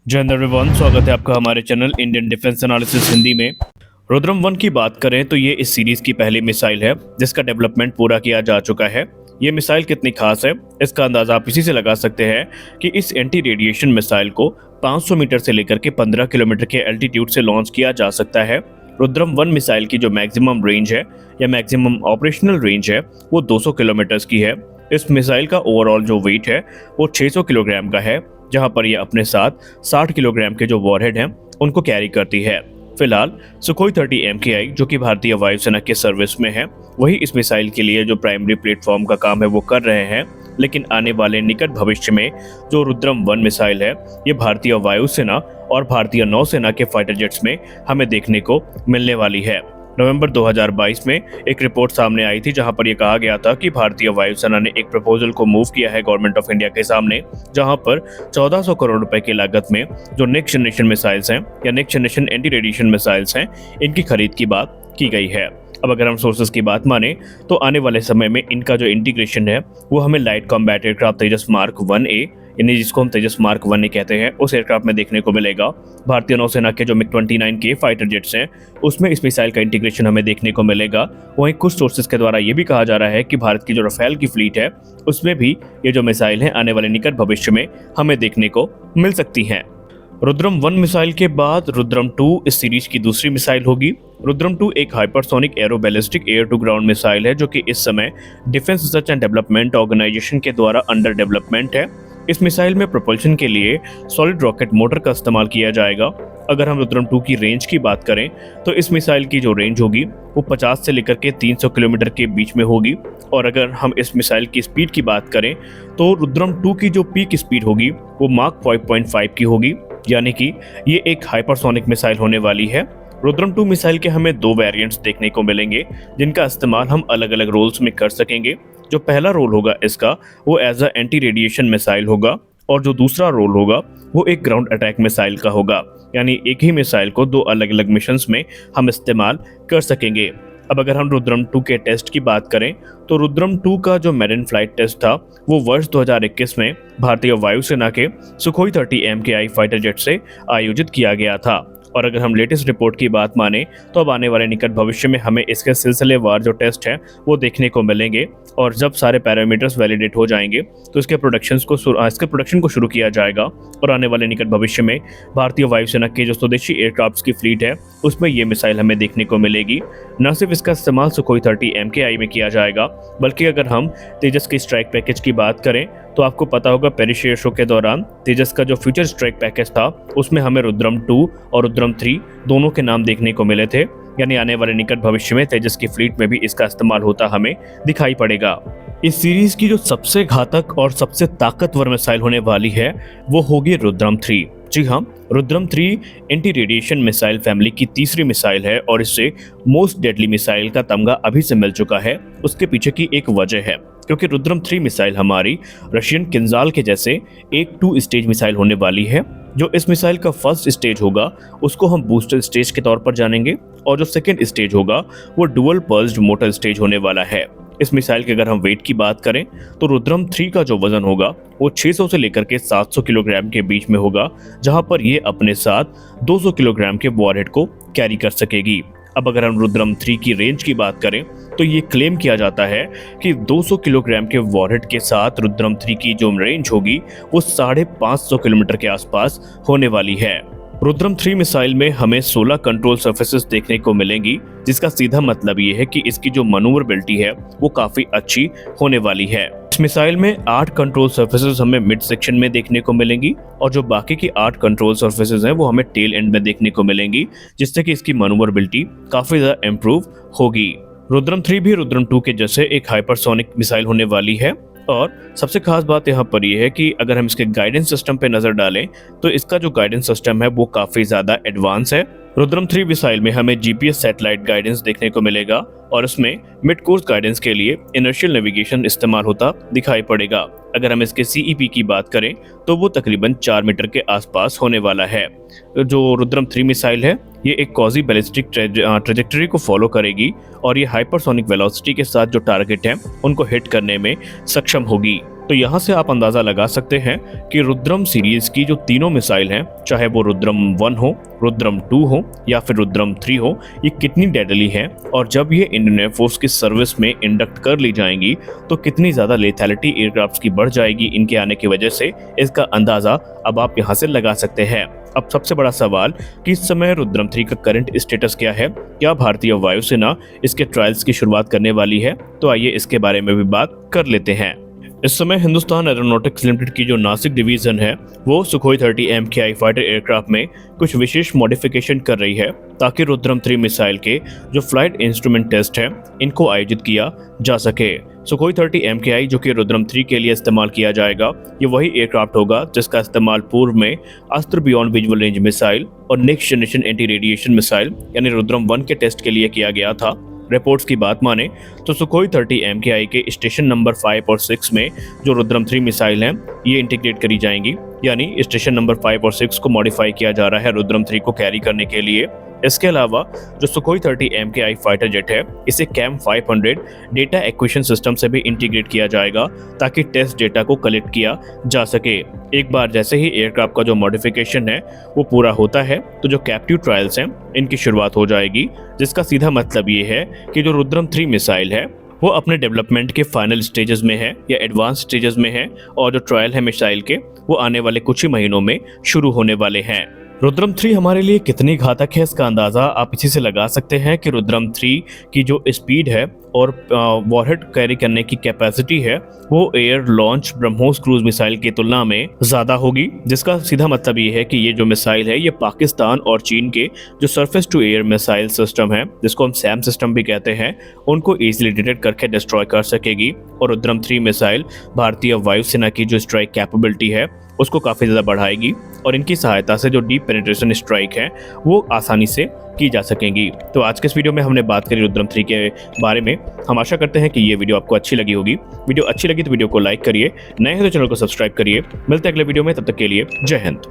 जय हिंद एवरीवन, स्वागत है आपका हमारे channel Indian defence analysis Hindi में। रुद्रम 1 की बात करें तो ये इस सीरीज की पहली मिसाइल है जिसका डेवलपमेंट पूरा किया जा चुका है। ये मिसाइल कितनी खास है इसका अंदाजा आप इसी से लगा सकते हैं कि इस एंटी रेडिएशन मिसाइल को 500 मीटर से लेकर के 15 किलोमीटर के एल्टीट्यूड से लॉन्च किया जा सकता है। रुद्रम 1 मिसाइल की जो मैक्सिमम रेंज है या मैक्सिमम ऑपरेशनल रेंज है वो 200 किलोमीटर की है। इस मिसाइल का ओवरऑल जो वेट है वो 600 किलोग्राम का है, जहां पर यह अपने साथ 60 किलोग्राम के जो वॉरहेड हैं उनको कैरी करती है। फिलहाल सुखोई 30 MKI जो कि भारतीय वायुसेना के सर्विस में है, वही इस मिसाइल के लिए जो प्राइमरी प्लेटफॉर्म का काम है वो कर रहे हैं। लेकिन आने वाले निकट भविष्य में जो रुद्रम 1 मिसाइल है ये भारतीय वायुसेना और भारतीय नौसेना के फाइटर जेट्स में हमें देखने को मिलने वाली है। नवंबर 2022 में एक रिपोर्ट सामने आई थी जहां पर यह कहा गया था कि भारतीय वायुसेना ने एक प्रपोजल को मूव किया है गवर्नमेंट ऑफ इंडिया के सामने, जहां पर 1400 करोड़ रुपए की लागत में जो नेक्स्ट जनरेशन मिसाइल्स हैं या next generation anti radiation missiles हैं इनकी खरीद की बात की गई है। अब अगर हम सोर्सेज की बात माने तो आने वाले समय में इनका जो इंटीग्रेशन है वो हमें लाइट कॉम्बैट एयरक्राफ्ट तेजस मार्क 1A यानी जिसको हम तेजस मार्क 1A कहते हैं उस एयरक्राफ्ट में देखने को मिलेगा। भारतीय नौसेना के जो MiG-29 के फाइटर जेट्स हैं उसमें इस मिसाइल का इंटीग्रेशन हमें देखने को मिलेगा। वहीं कुछ सोर्सेज के द्वारा ये भी कहा जा रहा है कि भारत की जो राफेल की फ्लीट है उसमें भी ये जो मिसाइल है आने वाले निकट भविष्य में हमें देखने को मिल सकती हैं। रुद्रम 1 मिसाइल के बाद रुद्रम 2 इस सीरीज की दूसरी मिसाइल होगी। रुद्रम 2 एक hypersonic aero ballistic air to ground missile है जो कि इस समय defence research and development organisation के द्वारा अंडर डेवलपमेंट है। इस मिसाइल में प्रोपल्शन के लिए सॉलिड रॉकेट मोटर का इस्तेमाल किया जाएगा। अगर हम रुद्रम 2 की रेंज की बात करें तो इस मिसाइल की जो रेंज होगी वो 50 से लेकर के 300 किलोमीटर के बीच में होगी। और अगर हम इस मिसाइल की स्पीड की बात करें तो रुद्रम 2 की जो पीक स्पीड होगी वो माक 5.5 की होगी, यानी कि ये एक हाइपरसोनिक मिसाइल होने वाली है। रुद्रम 2 मिसाइल के हमें 2 वेरिएंट्स देखने को मिलेंगे जिनका इस्तेमाल हम अलग अलग रोल्स में कर सकेंगे। जो पहला रोल होगा इसका वो as a anti radiation missile होगा और जो दूसरा रोल होगा वो एक ग्राउंड अटैक मिसाइल का होगा, यानी एक ही मिसाइल को 2 अलग अलग मिशंस में हम इस्तेमाल कर सकेंगे। अब अगर हम रुद्रम 2 के टेस्ट की बात करें तो रुद्रम 2 का जो मेरिन फ्लाइट टेस्ट था वो वर्ष 2021 में भारतीय वायुसेना के सुखोई 30 MKI फाइटर जेट से आयोजित किया गया था। और अगर हम लेटेस्ट रिपोर्ट की बात माने तो अब आने वाले निकट भविष्य में हमें इसके सिलसिलेवार जो टेस्ट हैं वो देखने को मिलेंगे और जब सारे पैरामीटर्स वैलिडेट हो जाएंगे तो इसके प्रोडक्शन को शुरू किया जाएगा। और आने वाले निकट भविष्य में भारतीय वायुसेना के जो स्वदेशी एयरक्राफ्ट्स की फ्लीट है उसमें ये मिसाइल हमें देखने को मिलेगी। न सिर्फ इसका इस्तेमाल सुखोई 30 MKI में किया जाएगा बल्कि अगर हम तेजस के स्ट्राइक पैकेज की बात करें तो आपको पता होगा पेरिस एयर शो के दौरान तेजस का जो फ्यूचर स्ट्राइक पैकेज था उसमें हमें रुद्रम 2 और रुद्रम 3 दोनों के नाम देखने को मिले थे, यानी आने वाले निकट भविष्य में तेजस की फ्लीट में भी इसका इस्तेमाल होता हमें दिखाई पड़ेगा। इस सीरीज की जो सबसे घातक और सबसे ताकतवर मिसाइल होने वाली है वो होगी रुद्रम 3। जी हाँ, Rudram 3 anti radiation missile family की तीसरी मिसाइल है और इससे मोस्ट डेडली मिसाइल का तमगा अभी से मिल चुका है। उसके पीछे की एक वजह है क्योंकि रुद्रम 3 मिसाइल हमारी रशियन किंजाल के जैसे एक 2 स्टेज मिसाइल होने वाली है। जो इस मिसाइल का फर्स्ट स्टेज होगा उसको हम बूस्टर स्टेज के तौर पर जानेंगे और जो सेकेंड स्टेज होगा वो डुअल पल्स्ड मोटर स्टेज होने वाला है। इस मिसाइल के अगर हम वेट की बात करें तो रुद्रम 3 का जो वजन होगा वो 600 से लेकर के 700 किलोग्राम के बीच में होगा, जहां पर ये अपने साथ 200 किलोग्राम के वॉरहेड को कैरी कर सकेगी। अब अगर हम रुद्रम 3 की रेंज की बात करें तो ये क्लेम किया जाता है कि 200 किलोग्राम के वॉरहेड के साथ रुद्रम 3 की जो रेंज होगी वो 550 किलोमीटर के आसपास होने वाली है। रुद्रम 3 मिसाइल में हमें 16 कंट्रोल सर्फेसेस देखने को मिलेंगी, जिसका सीधा मतलब ये है कि इसकी जो मनूवरबिलिटी है वो काफी अच्छी होने वाली है। इस मिसाइल में 8 कंट्रोल सर्फेसेस हमें मिड सेक्शन में देखने को मिलेंगी और जो बाकी की 8 कंट्रोल सर्फेसेस हैं वो हमें टेल एंड में देखने को मिलेंगी, जिससे कि इसकी मनूवरबिलिटी काफी ज्यादा इम्प्रूव होगी। रुद्रम 3 भी रुद्रम 2 के जैसे एक हाइपरसोनिक मिसाइल होने वाली है और सबसे खास बात यहाँ पर यह है कि अगर हम इसके गाइडेंस सिस्टम पे नजर डालें तो इसका जो गाइडेंस सिस्टम है वो काफी ज्यादा एडवांस है। रुद्रम 3 मिसाइल में हमें जीपीएस सैटेलाइट गाइडेंस देखने को मिलेगा और इसमें मिड कोर्स गाइडेंस के लिए इनर्शियल नेविगेशन इस्तेमाल होता दिखाई पड़ेगा। अगर हम इसके सीईपी की बात करें तो वो तकरीबन 4 मीटर के आसपास होने वाला है। जो रुद्रम 3 मिसाइल है ये एक क्वाजी बैलिस्टिक ट्रेजेक्टरी को फॉलो करेगी और ये हाइपरसोनिक वेलोसिटी के साथ जो टारगेट है उनको हिट करने में सक्षम होगी। तो यहाँ से आप अंदाजा लगा सकते हैं कि रुद्रम सीरीज की जो तीनों मिसाइल हैं, चाहे वो रुद्रम 1 हो, रुद्रम 2 हो या फिर रुद्रम 3 हो, ये कितनी डेडली हैं और जब ये इंडियन एयरफोर्स की सर्विस में इंडक्ट कर ली जाएंगी तो कितनी ज़्यादा लेथैलिटी एयरक्राफ्ट की बढ़ जाएगी इनके आने की वजह से, इसका अंदाज़ा अब आप यहाँ से लगा सकते हैं। अब सबसे बड़ा सवाल कि इस समय रुद्रम 3 का करंट स्टेटस क्या है, क्या भारतीय वायुसेना इसके ट्रायल्स की शुरुआत करने वाली है, तो आइए इसके बारे में भी बात कर लेते हैं। इस समय हिंदुस्तान एरोनॉटिक्स लिमिटेड की जो नासिक डिवीजन है वो सुखोई 30 MKI फाइटर एयरक्राफ्ट में कुछ विशेष मॉडिफिकेशन कर रही है ताकि रुद्रम 3 मिसाइल के जो फ्लाइट इंस्ट्रूमेंट टेस्ट है इनको आयोजित किया जा सके। सुखोई 30 MKI जो कि रुद्रम 3 के लिए इस्तेमाल किया जाएगा, ये वही एयरक्राफ्ट होगा जिसका इस्तेमाल पूर्व में अस्त्र बियॉन्ड विजुअल रेंज मिसाइल और next generation anti radiation missile यानी रुद्रम 1 के टेस्ट के लिए किया गया था। रिपोर्ट्स की बात माने तो सुखोई 30 MKI के स्टेशन नंबर 5 और 6 में जो रुद्रम 3 मिसाइल हैं ये इंटीग्रेट करी जाएंगी, यानी स्टेशन नंबर 5 और 6 को मॉडिफाई किया जा रहा है रुद्रम 3 को कैरी करने के लिए। इसके अलावा जो सुखोई 30 MKI फाइटर जेट है इसे कैम 500 डेटा एक्विजिशन सिस्टम से भी इंटीग्रेट किया जाएगा ताकि टेस्ट डेटा को कलेक्ट किया जा सके। एक बार जैसे ही एयरक्राफ्ट का जो मॉडिफिकेशन है वो पूरा होता है तो जो कैप्टिव ट्रायल्स हैं इनकी शुरुआत हो जाएगी, जिसका सीधा मतलब ये है कि जो रुद्रम 3 मिसाइल है वो अपने डेवलपमेंट के फाइनल स्टेजेस में है या एडवांस स्टेजेस में है और जो ट्रायल है मिसाइल के वो आने वाले कुछ ही महीनों में शुरू होने वाले हैं। रुद्रम 3 हमारे लिए कितनी घातक है इसका अंदाज़ा आप इसी से लगा सकते हैं कि रुद्रम 3 की जो स्पीड है और वॉरहेड कैरी करने की कैपेसिटी है वो air launch BrahMos cruise missile की तुलना में ज़्यादा होगी, जिसका सीधा मतलब ये है कि ये जो मिसाइल है ये पाकिस्तान और चीन के जो surface to air missile system है जिसको हम सैम सिस्टम भी कहते हैं उनको ईजिली डिटेक्ट करके डिस्ट्रॉय कर सकेगी। और रुद्रम 3 मिसाइल भारतीय वायुसेना की जो स्ट्राइक कैपेबिलिटी है उसको काफ़ी ज़्यादा बढ़ाएगी और इनकी सहायता से जो डीप पेनिट्रेशन स्ट्राइक है वो आसानी से की जा सकेंगी। तो आज के इस वीडियो में हमने बात करी रुद्रम 3 के बारे में। हम आशा करते हैं कि ये वीडियो आपको अच्छी लगी होगी। वीडियो अच्छी लगी तो वीडियो को लाइक करिए, नए हैं तो चैनल को सब्सक्राइब करिए। मिलते हैं अगले वीडियो में, तब तक के लिए जय हिंद।